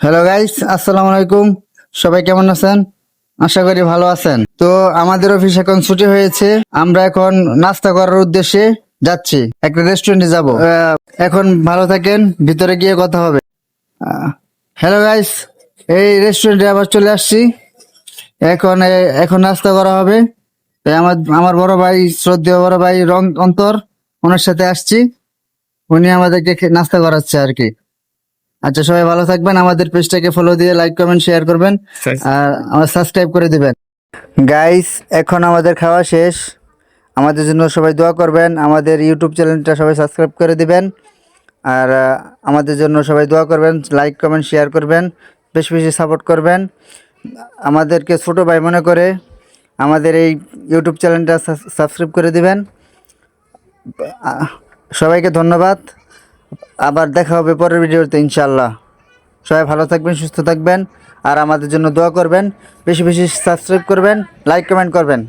Hello guys, আসসালামু আলাইকুম। সবাই কেমন আছেন? আশা করি ভালো আছেন। তো আমাদের অফিস এখন ছুটি হয়েছে, আমরা এখন নাস্তা করার উদ্দেশ্যে যাচ্ছি, একটা রেস্টুরেন্টে যাব। এখন ভালো থাকেন, ভিতরে গিয়ে কথা হবে। হ্যালো গাইস, এই রেস্টুরেন্টে আবার চলে আসছি। এখন নাস্তা করা হবে। তাই আমার আমার বড় ভাই, শ্রদ্ধেয় বড় ভাই অন্তর, ওনার সাথে আসছি। উনি আমাদেরকে নাস্তা করাচ্ছে আর কি। আচ্ছা, সবাই ভালো থাকবেন, আমাদের পেজটাকে ফলো দিয়ে লাইক কমেন্ট শেয়ার করবেন আর আমার সাবস্ক্রাইব করে দিবেন। গাইস, এখন আমাদের খাওয়া শেষ। আমাদের জন্য সবাই দোয়া করবেন, আমাদের ইউটিউব চ্যানেলটা সবাই সাবস্ক্রাইব করে দিবেন। আর আমাদের জন্য সবাই দোয়া করবেন, লাইক কমেন্ট শেয়ার করবেন, বেশি বেশি সাপোর্ট করবেন। আমাদেরকে ছোট ভাই মনে করে আমাদের এই ইউটিউব চ্যানেলটা সাবস্ক্রাইব করে দিবেন। সবাইকে ধন্যবাদ। আবার দেখা হবে পরের ভিডিওতে ইনশাআল্লাহ। সবাই ভালো থাকবেন, সুস্থ থাকবেন আর আমাদের জন্য দোয়া করবেন, বেশি বেশি সাবস্ক্রাইব করবেন, লাইক কমেন্ট করবেন।